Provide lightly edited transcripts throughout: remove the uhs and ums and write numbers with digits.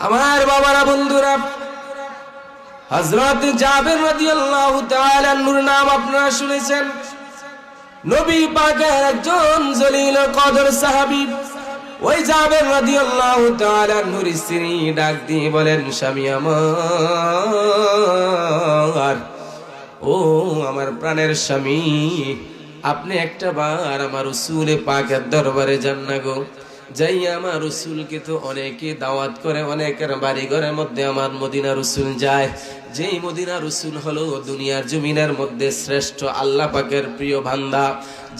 আমার বাবারা, বন্ধুরা, হযরত জাবের রাদিয়াল্লাহু তাআলা আনহুর নাম আপনারা শুনেছেন। নবী পাকের একজন জলিল কদর সাহাবী। ওই জাবের রাদিয়াল্লাহু তাআলা আনহুর স্ত্রী ডাক দিয়ে বলেন, স্বামী আমার, ও আমার প্রাণের স্বামী, আপনি একটা বার আমার রাসূলে পাকের দরবারে যান না গো। যাই আমার রাসূলকে তো অনেকে দাওয়াত করে, অনেকের বাড়ি ঘরের মধ্যে আমার মদিনা রাসূল যায়। যেই মদিনা রাসূল হলো দুনিয়ার জমিনের মধ্যে শ্রেষ্ঠ, আল্লাহ পাকের প্রিয় বান্দা,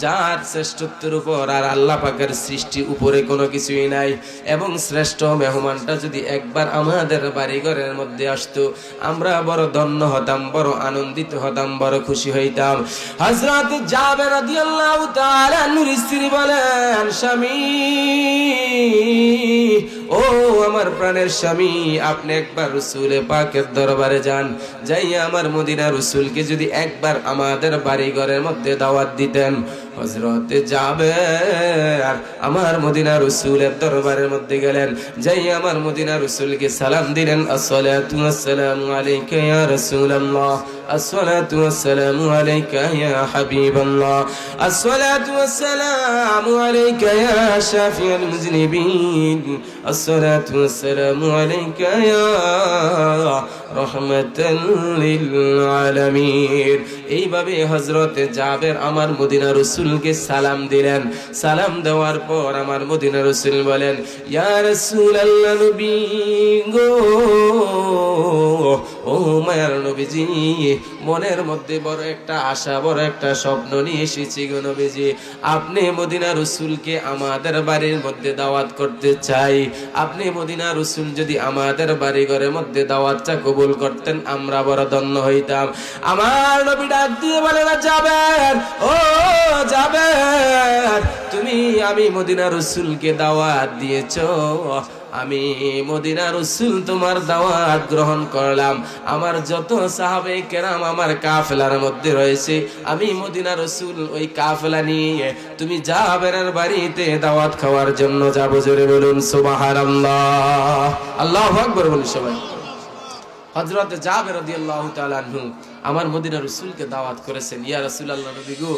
যার শ্রেষ্ঠত্বের উপর আর আল্লাহ পাকের সৃষ্টি উপরে কোনো কিছুই নাই। এবং শ্রেষ্ঠ মেহমানটা যদি একবার আমাদের বাড়ি ঘরের মধ্যে আসতো, আমরা বড় ধন্য হতাম, বড় আনন্দিত হতাম, বড় খুশি হইতাম। হযরত জাবের রাদিয়াল্লাহু তাআলা আনহুর স্ত্রী বলেন, স্বামী, ও আমার প্রাণের স্বামী, আপনি একবার রাসূলে পাকের দরবারে যান। যাইয়া আমার মদিনা রাসূলকে যদি একবার আমাদের বাড়ি ঘরের মধ্যে দাওয়াত দিতেন। হযরত জাবের আমার মদিনা রাসূলের দরবারের মধ্যে গেলেন। যাইয়া আমার মদিনা রাসূলকে সালাম দিলেন, আসসালাতু ওয়াসসালামু আলাইকা ইয়া রাসূলুল্লাহ, আসসালাতু ওয়াসসালামু আলাইকা ইয়া হাবিবাল্লাহ, আসসালাতু ওয়াসসালামু আলাইকা ইয়া শাফিউল মুযনিবিন, আসসালাতু ওয়াসসালামু আলাইকা ইয়া রাহমাতাল লিল আলামিন। এইভাবে হযরত জাবের আমার মদিনা রাসূলকে সালাম দিলেন। সালাম দেওয়ার পর আমার মদিনা রাসূল বলেন, ইয়া রাসূলুল্লাহ, নবী গো, ও মায়ার নবীজি, মনের মধ্যে বড় একটা আশা, বড় একটা স্বপ্ন নিয়ে এসেছি গো নবীজি। আপনি মদিনা রাসূলকে আমাদের বাড়ির মধ্যে দাওয়াত করতে চাই। আপনি মদিনা রাসূল যদি আমাদের বাড়ি ঘরের মধ্যে দাওয়াতটা কবুল করতেন, আমরা বড় ধন্য হইতাম। আমার নবী ডাক দিয়ে বলেন, জাবের, ও জাবের, তুমি আমি মদিনা রাসূলকে দাওয়াত দিয়েছো, আমি মদিনা রাসূল তোমার দাওয়াত গ্রহণ করলাম। আমার যত সাহাবে কেরাম আমার কাফেলার মধ্যে রয়েছে, আমি মদিনা রাসূল ওই কাফেলা নিয়ে তুমি জাবেরের বাড়িতে দাওয়াত খাওয়ার জন্য যাবো। জোরে বলুন সুবহানাল্লাহ, আল্লাহু আকবার বলুন সবাই। হযরত জাবের রাদিয়াল্লাহু তাআলা আনহু আমার মদিনা রাসূলকে দাওয়াত করেছেন। ইয়া রাসূলুল্লাহ, নবী গো,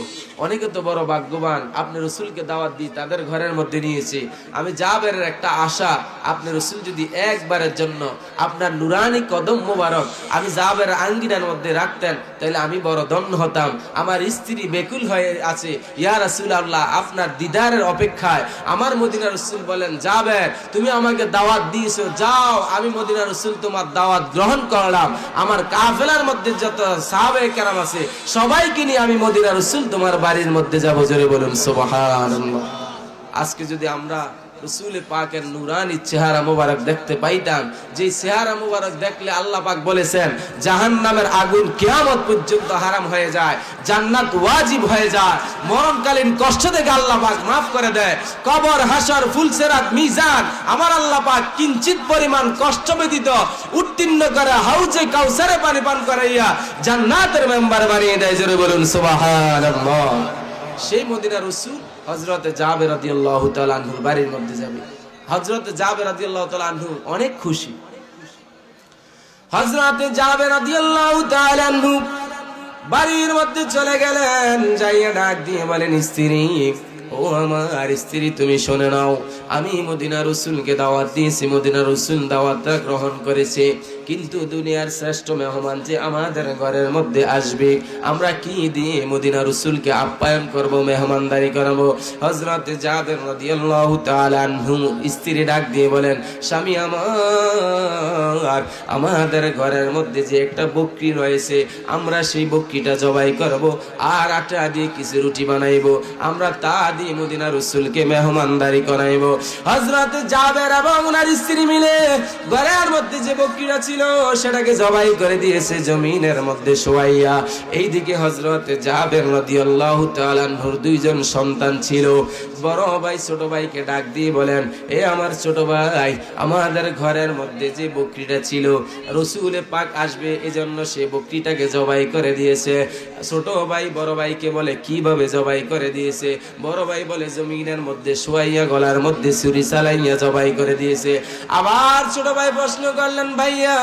অনেকে তো বড় ভাগ্যবান, আপনি রাসূলকে দাওয়াত দিয়ে তাদের ঘরের মধ্যে নিয়েছে। আমি জাবেরের একটা আশা, আপনি রাসূল যদি একবারের জন্য আপনার নুরানি কদম মোবারক আমি জাবেরের আঙ্গিনার মধ্যে রাখতেন, তাহলে আমি বড় ধন্য হতাম। আমার স্ত্রী বেকুল হয়ে আছে, ইয়া রাসূলুল্লাহ, আপনার দিদারের অপেক্ষায়। আমার মদিনা রাসূল বলেন, জাবের, তুমি আমাকে দাওয়াত দিয়েছো, যাও, আমি মদিনা রাসূল তোমার দাওয়াত গ্রহণ করলাম। আমার কাফেলার মধ্যে যত সাহাবে কেরাম আছে সবাইকে নিয়ে আমি মদিনা রাসূল তোমার বাড়ির মধ্যে যাবো। জোরে বলুন সুবহানাল্লাহ। আজকে যদি আমরা রাসূল পাকের নুরানি চেহারা মোবারক দেখতে পাইতাম, যে চেহারা মোবারক দেখলে আল্লাহ পাক বলেছেন জাহান্নামের আগুন কিয়ামত পর্যন্ত হারাম হয়ে যায়, জান্নাত ওয়াজিব হয়ে যায়, মরণকালীন কষ্ট থেকে আল্লাহ পাক মাফ করে দেয়, কবর, হাসর, ফুলসিরাত, মিজান আমার আল্লাহ পাক কিঞ্চিত পরিমাণ কষ্ট ব্যতীত উত্তীর্ণ করে হাউজে কাউসারে পানি পান করাইয়া জান্নাতের মেম্বার বানিয়ে দেয়। জোরে বলুন সুবহানাল্লাহ। সেই মদিনা রাসূল হযরত জাবের রাদিয়াল্লাহু তাআলা আনহুর বাড়ির মধ্যে যাবে। হযরত জাবের রাদিয়াল্লাহু তাআলা আনহু অনেক খুশি। হযরত জাবের রাদিয়াল্লাহু তাআলা আনহু বাড়ির মধ্যে চলে গেলেন। যাইয়া ডাক দিয়ে বলেন, স্ত্রী, ও আমার স্ত্রী, তুমি শুনে নাও, আমি মদিনা রাসূলকে দাওয়াত দিয়েছি, মদিনা রাসূল দাওয়াতটা গ্রহণ করেছে, কিন্তু দুনিয়ার শ্রেষ্ঠ মেহমান যে আমাদের ঘরের মধ্যে আসবে, আমরা কি দিয়ে মদিনা রাসূলকে আপ্যায়ন করব, মেহমানদারি করব? হযরত জাবের রাদিয়াল্লাহু তাআলা আনহু স্ত্রী ডাক দিয়ে বলেন, স্বামী আমার, আমাদের ঘরের মধ্যে যে একটা বকরি রয়েছে, আমরা সেই বকরিটা জবাই করব, আর আটা দিয়ে কিছু রুটি বানাইব, আমরা তা দিয়ে মদিনা রাসূলকে মেহমানদারি করাইব। হযরত জাবের এবং ওনার স্ত্রী মিলে ঘরের মধ্যে যে বকরিটা ছিল সেটাকে জবাই করে দিয়েছে জমিনের মধ্যে শোয়াইয়া। এইদিকে হযরত জাবের রাদিয়াল্লাহু তাআলা আনহুর দুইজন সন্তান ছিল। বড় ভাই ছোট ভাইকে ডাক দিয়ে বলেন, এ আমার ছোট ভাই, আমাদের ঘরের মধ্যে যে বকরিটা ছিল, রাসূল পাক আসবে এজন্য সে বকরিটাকে জবাই করে দিয়েছে। ছোট ভাই বড় ভাইকে বলে, কিভাবে জবাই করে দিয়েছে? বড় ভাই ভাই বলে জমিনের মধ্যে শোয়াইয়া গলার মধ্যে ছুরি চালাইয়া জবাই করে দিয়েছে। আবার ছোট ভাই প্রশ্ন করলেন, ভাইয়া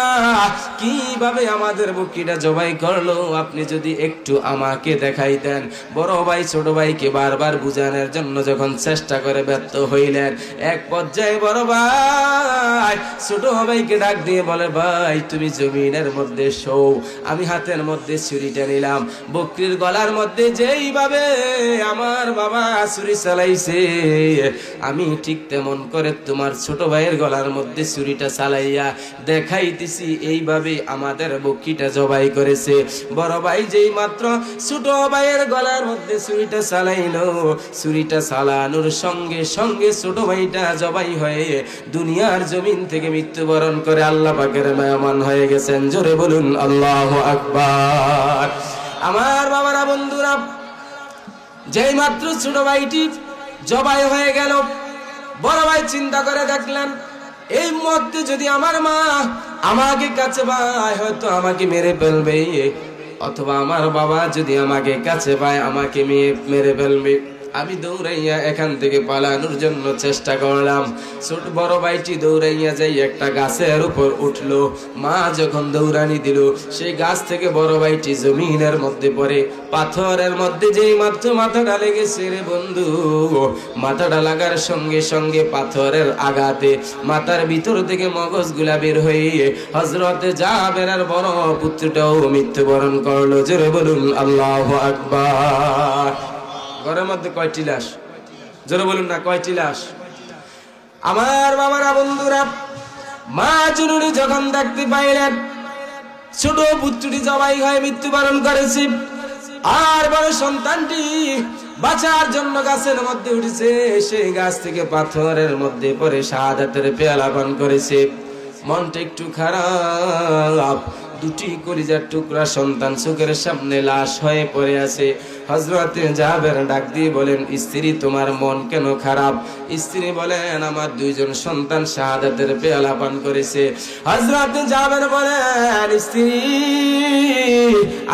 কিভাবে আমাদের বুকিটা জবাই করলো, আপনি যদি একটু আমাকে দেখাইতেন। বড় ভাই ছোট ভাইকে বারবার বুঝানোর জন্য যখন চেষ্টা করে ব্যর্থ হইলেন, এক পর্যায়ে বড় ভাই ছোট ভাইকে ডাক দিয়ে বলে, ভাই তুমি জমিনের মধ্যে শোও, আমি হাতের মধ্যে ছুরিটা নিলাম, বকরির গলার মধ্যে যেইভাবে আমার বাবা ছুরি চালাইছে আমি ঠিক তেমন করে তোমার ছোট ভাইয়ের গলার মধ্যে ছুরিটা চালাইয়া দেখাইতেছি, এইভাবে আমাদের বকরিটা জবাই করেছে। বড় ভাই যেই মাত্র ছোট ভাইয়ের গলার মধ্যে ছুরিটা চালাইলো, ছুরিটা চালানোর সঙ্গে সঙ্গে ছোট ভাইটা জবাই হয়ে দুনিয়ার জমিন থেকে মৃত্যুবরণ করে আল্লাহ পাকের মেহমান হয়ে গেছেন। জোরে বলুন আল্লাহু আকবার। আমার বাবারা, বন্ধুরা, যেই মাত্র ছোট ভাইটি জবাই হয়ে গেল, বড় ভাই চিন্তা করে দেখলেন, এই মুহূর্তে যদি আমার মা আমাকে কাছে পায় হয়তো আমাকে মেরে ফেলবে, অথবা আমার বাবা যদি আমাকে কাছে পায় আমাকে মেরে ফেলবে। আমি দৌড়াইয়া এখান থেকে পালানোর জন্য চেষ্টা করলাম। ছোট বড় ভাইটি দৌড়াইয়া যাই একটা গাছের উপর উঠলো। মা যখন দৌড়ানি দিল, সেই গাছ থেকে বড় ভাইটি জমিনের মধ্যে পড়ে, পাথরের মধ্যে যেই মাত্র মাথাটা লেগেছে রে বন্ধু, মাথাটা লাগার সঙ্গে সঙ্গে পাথরের আঘাতে মাথার ভিতর থেকে মগজগুলা বের হয়ে হযরতে জাবেরের বড় পুত্রটাও মৃত্যুবরণ করলো। জোরে বলুন আল্লাহু আকবার। ঘরের মধ্যে কয়টি লাশ? জোরে বলুন না, কয়টি লাশ? আমার বাবারা, বন্ধুরা, মা জননী যখন দেখতে পাইলেন ছোট পুত্রটি জবাই হয়ে মৃত্যুবরণ করেছে, আর বড় সন্তানটি বাঁচার জন্য গাছের মধ্যে উঠেছে, সেই গাছ থেকে পাথরের মধ্যে পড়ে শাহাদাতের পেয়ালা পান করেছে। মনটা একটু খারাপ, দুটি কলিজার টুকরা সন্তান চোখের সামনে লাশ হয়ে পড়ে আছে। হযরতে জাবের ডাক দিয়ে বলেন, স্ত্রী তোমার মন কেন খারাপ? স্ত্রী বলেন, আমার দুইজন সন্তান শাহাদাতের পেয়ালা পান করেছে। হযরতে জাবের বলেন, স্ত্রী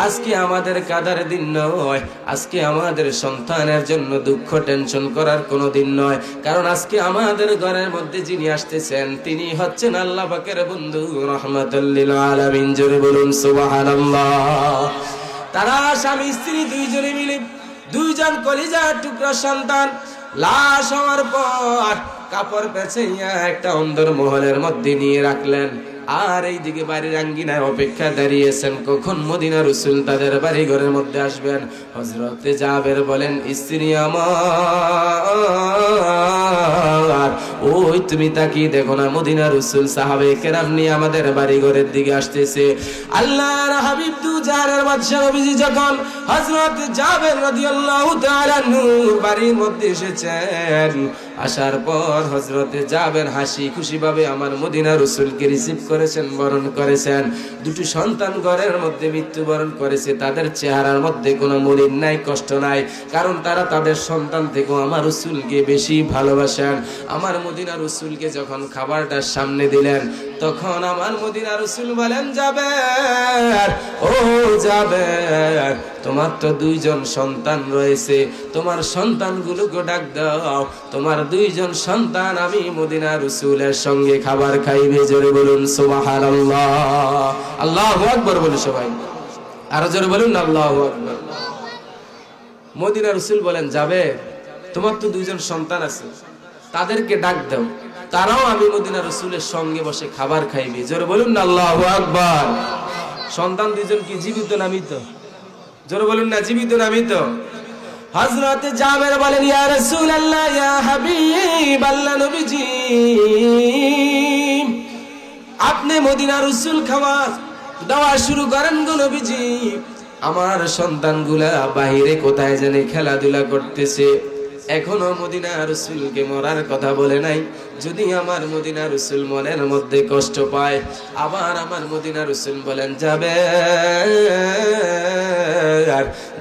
আজকে আমাদের কাদার দিন নয়, আজকে আমাদের সন্তানের জন্য দুঃখ টেনশন করার কোনো দিন নয়, কারণ আজকে আমাদের ঘরের মধ্যে যিনি আসতেছেন তিনি হচ্ছেন আল্লাহ পাকের বন্ধু রাহমাতুল লিল আলামিন। জোরে বলুন সুবহানাল্লাহ। তারা স্বামী স্ত্রী দুইজনে মিলে দুইজন কলিজার টুকরা সন্তান লাশ হওয়ার পর কাপড় পেঁচাইয়া একটা অন্দর মহলের মধ্যে নিয়ে রাখলেন। আর এইদিকে বাড়ির আঙ্গিনায় অপেক্ষা দাঁড়িয়েছেন কখন মদিনা রাসূল তাদের বাড়ি ঘরের মধ্যে আসবেন। হযরতে জাবের বলেন, স্ত্রী আমার, ওই তুমি তাকিয়ে দেখো না, মদিনা রাসূল সাহাবে কেরাম নিয়ে আমাদের বাড়ি ঘরের দিকে আসতেছে। আল্লাহর হাবিব দু জাহানের বাদশা নবীজি যখন হযরত জাবের রাদিয়াল্লাহু তাআলা নূর বাড়ির মধ্যে এসেছেন, আসার পর হযরতে জাবের হাসি খুশি ভাবে আমার মদিনা রাসূলকে রিসিভ করেছেন, বরণ করেছেন। দুটি সন্তান ঘরের মধ্যে মৃত্যুবরণ করেছে, তাদের চেহারার মধ্যে কোনো মলিন নাই, কষ্ট নাই, কারণ তারা তাদের সন্তান থেকে আমার রাসূলকে বেশি ভালোবাসেন। আমার মদিনা রাসূলকে যখন খাবারটা সামনে দিলেন, তখন আমার মদিনা রাসূল বলেন, জাবের, ও জাবের, তোমার তো দুইজন সন্তান রয়েছে, তোমার সন্তানগুলোকে ডাক দাও, তোমার দুইজন সন্তান আমি মদিনা রাসূলের সঙ্গে খাবার খাইবে। জোরে বলুন সুবহানাল্লাহ। আল্লাহু আকবার বলে সবাই, আরো জোরে বলুন আল্লাহু আকবার। মদিনা রাসূল বলেন, যাবে, তোমার তো দুইজন সন্তান আছে, তাদেরকে ডাক দাও, তারাও আমি মদিনা রাসূলের সঙ্গে বসে খাবার খাইবে। জোরে বলুন না আল্লাহু আকবার। সন্তান দুইজন কি জীবিত না মৃত? জোরে বলুন না, জীবিত না মৃত? হযরতে জাবের বলেন, ইয়া রাসূলুল্লাহ, ইয়া হাবিবাল্লাহ, নবীজি আপনি মদিনা রাসূল খাবার দেওয়া শুরু করেন গো নবীজি। আমার সন্তানগুলা বাহিরে কোথায় জানি খেলাধুলা করতেছে, এখনো মদিনা রাসূলকে মরার কথা বলে নাই। যদি আমার মদিনা রাসূল মনের মধ্যে কষ্ট পায়, আবার আমার মদিনা রাসূল বলেন, যাবে,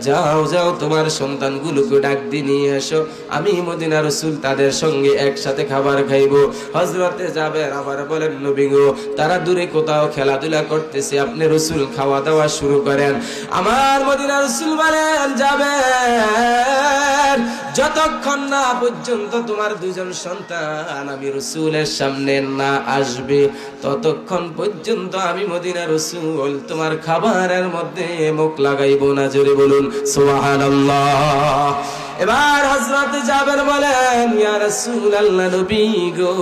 যাও যাও তোমার সন্তানগুলোকে ডাক দিয়ে নিয়ে এসো, আমি মদিনা রাসূল তাদের সঙ্গে একসাথে খাবার খাইবো। হযরতে জাবের আবার বলেন, নবী গো, তারা দূরে কোথাও খেলাধুলা করতেছে, আপনি রাসূল খাওয়া দাওয়া শুরু করেন। আমার মদিনা রাসূল বলেন, জাবের, যতক্ষণ যতক্ষণ না পর্যন্ত তোমার দুজন সন্তান আমি রাসূলের সামনে না আসবে, ততক্ষণ পর্যন্ত আমি মদিনা রাসূল তোমার খাবারের মধ্যে মুখ লাগাইব না। জোরে বলুন সুবহানাল্লাহ। এবার হযরত জাবের বলেন, ইয়া রাসূলুল্লাহ, নবী গো,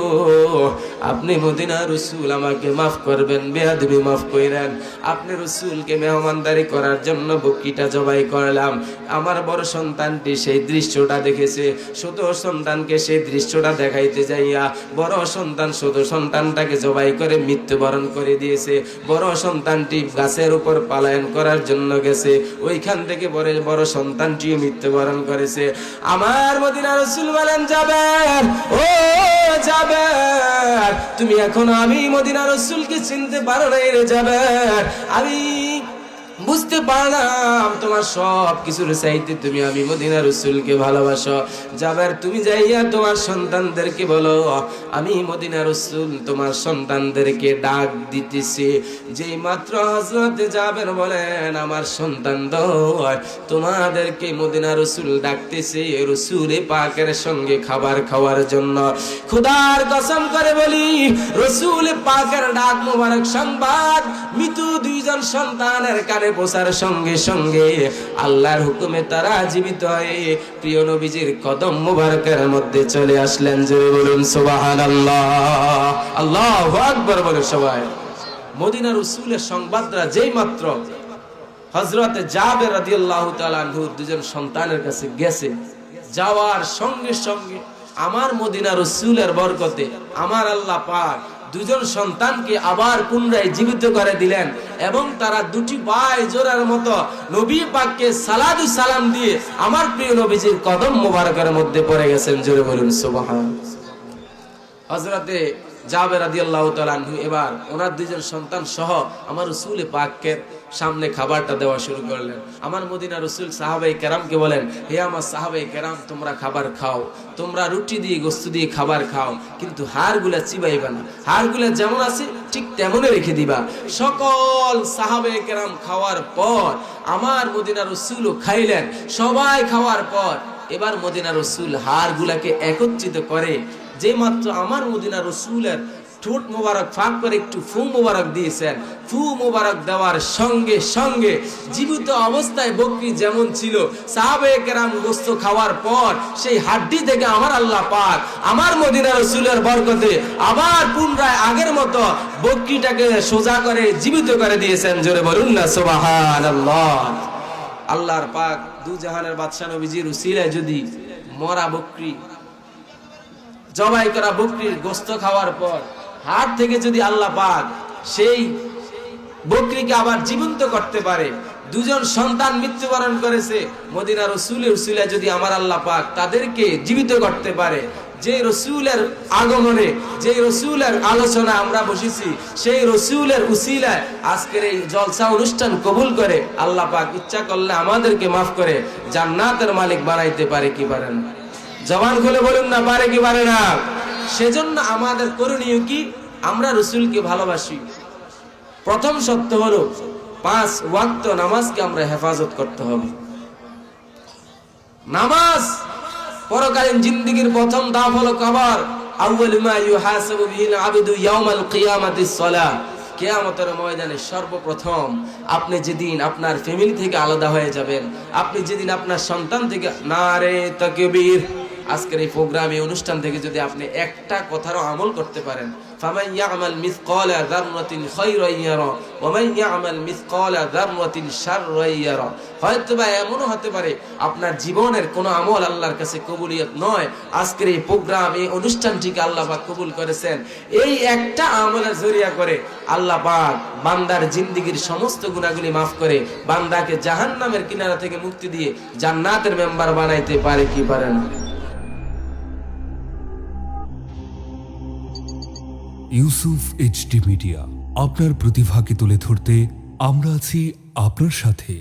আপনি মদিনা রাসূল আমাকে maaf করবেন, বেয়াদবি maaf কইরেন। আপনি রাসূলকে মেহমানদারি করার জন্য বকরিটা জবাই করলাম। আমার বড় সন্তানটি সেই দৃশ্যটা দেখেছে, ছোট সন্তানকে সেই দৃশ্যটা দেখাইতে যাইয়া বড় সন্তান ছোট সন্তানটাকে জবাই করে মৃত্যুবরণ করে দিয়েছে। বড় সন্তানটি গাছের উপর পলায়ন করার জন্য গেছে, ওইখান থেকে বড় সন্তানটিও মৃত্যুবরণ করেছে। আমার মদিনা রাসূল বলেন, জাবের, ও জাবের, তুমি এখনো আমি মদিনা রাসূলকে চিনতে পারো নাই রে জাবের। আমি বুঝতে পারলাম তোমার সব কিছুর চাইতে তুমি আমি মদিনা রাসূলকে ভালোবাসো। জাবের, তুমি যাইয়া তোমার সন্তানদেরকে বলো আমি মদিনা রাসূল তোমার সন্তানদেরকে ডাক দিতেছি। যেই মাত্র হযরত জাবের বলেন, আমার সন্তানদের তোমাদেরকে মদিনা রাসূল ডাকতেছে রাসূলে পাকের সঙ্গে খাবার খাওয়ার জন্য। খোদার কসম করে বলি, রাসূলে পাকের ডাক মোবারক সংবাদ মৃত্যু দুইজন সন্তানের কানে পৌঁছার সঙ্গে সঙ্গে আল্লাহর হুকুমে তারা জীবিত হয়ে প্রিয় নবীজির কদম মুবারকের মধ্যে চলে আসলেন। জোরে বলুন সুবহানাল্লাহ, আল্লাহু আকবার বলে সবাই। মদিনা রাসূলের সংবাদরা যেই মাত্র হযরত জাবের রাদিয়াল্লাহু তাআলা আনহু দুজন সন্তানের কাছে গেছে, যাওয়ার সঙ্গে সঙ্গে আমার মদিনা রাসূলের বরকতে আমার আল্লাহ পাক দুজন সন্তানকে আবার পুনরায় জীবিত করে দিলেন এবং তারা দুটি ভাই জোড়ার মতো নবী পাককে সালাতু সালাম দিয়ে আমার প্রিয় নবীজির কদম মোবারকের মধ্যে পড়ে গেছেন। জোরে বলুন সুবহানাল্লাহ। হযরতে জাবের রাদিয়াল্লাহু তাআলা আনহু এবার ওনার দুইজন সন্তান সহ আমার রাসূল পাককে সামনে খাবারটা দেওয়া শুরু করলেন। আমার মদিনা রাসূল সাহাবায়ে কেরামকে বলেন, হে আমার সাহাবায়ে কেরাম, তোমরা খাবার খাও, তোমরা রুটি দিয়ে গোশত দিয়ে খাবার খাও, কিন্তু হাড়গুলা চিবাইবা না, হাড়গুলা যেমন আছে ঠিক তেমনই রেখে দিবা। সকল সাহাবায়ে কেরাম খাওয়ার পর আমার মদিনা রাসূলও খাইলেন। সবাই খাওয়ার পর এবার মদিনা রাসূল হাড়গুলাকে একত্রিত করে যে মাত্র আমার মদিনা রাসূলের ঠোঁট মোবারক ফাঁক করে একটু ফু মোবারক দিয়েছেন। ফু মোবারক দেওয়ার সঙ্গে সঙ্গে জীবিত অবস্থায় বকরি যেমন ছিল, সাহাবায়ে কেরাম গোশত খাওয়ার পর সেই হাড্ডি থেকে আমার আল্লাহ পাক আমার মদিনা রাসূলের বরকতে আবার পুনরায় আগের মতো বকরিটাকে সোজা করে জীবিত করে দিয়েছেন। জোরে বলুন না সুবহানাল্লাহ। আল্লাহর পাক দু জাহানের বাদশা নবীজির উসিলায় যদি মরা বকরি, জবাই করা বকরির গোশত খাওয়ার পর হাড় থেকে যদি আল্লাহ পাক সেই বকরিকে আবার জীবন্ত করতে পারে, দুজন সন্তান মৃত্যুবরণ করেছে, মদিনা রাসূলের উসিলায় যদি আমার আল্লাহ পাক তাদেরকে জীবিত করতে পারে, যে রাসূলের আগমনে যে রাসূলের আলোচনা আমরা বসেছি সেই রাসূলের উসিলায় আজকের এই জলসা অনুষ্ঠান কবুল করে আল্লাহ পাক ইচ্ছা করলে আমাদেরকে maaf করে জান্নাতের মালিক বানাইতে পারে কি পারে না? জবান খুলে বলুন না, পারে কি পারে না? সেজন্য আমাদের করণীয় কি? আমরা রাসূলকে ভালোবাসি। প্রথম সত্য হলো 5 ওয়াক্ত নামাজকে আমরা হেফাজত করতে হবে। নামাজ পরকালীন জিন্দেগীর প্রথম ধাপ হলো কবর। আউয়ালু মা ইউহাসাবু বিহিল আবদু ইয়াউমাল কিয়ামাতিস সালাহ। কিয়ামতের ময়দানে সর্বপ্রথম আপনি যেদিন আপনার ফ্যামিলি থেকে আলাদা হয়ে যাবেন, আপনি যেদিন আপনার সন্তান থেকে নারে তাকবীর, আজকের এই প্রোগ্রামে অনুষ্ঠান থেকে যদি আপনি একটা কথারও আমল করতে পারেন, ফামান ইয়ামাল মিসকালা যাররাতিন খায়রান ইয়ারা ওয়া মান ইয়ামাল মিসকালা যাররাতিন শাররান ইয়ারা। হয়তোবা এমনও হতে পারে আপনার জীবনের কোনো আমল আল্লাহর কাছে কবুলিয়ত নয়, আজকের এই প্রোগ্রাম এই অনুষ্ঠানটিকে আল্লাহ পাক কবুল করেছেন। এই একটা আমলের জরিয়া করে আল্লাহ পাক বান্দার জিন্দেগীর সমস্ত গুনাহগুলি maaf করে বান্দাকে জাহান্নামের কিনারা থেকে মুক্তি দিয়ে জান্নাতের মেম্বার বানাইতে পারে কি পারে না? ইউসুফ এইচডি মিডিয়া, আপনার প্রতিভাকে তুলে ধরতে আমরা আছি আপনার সাথে।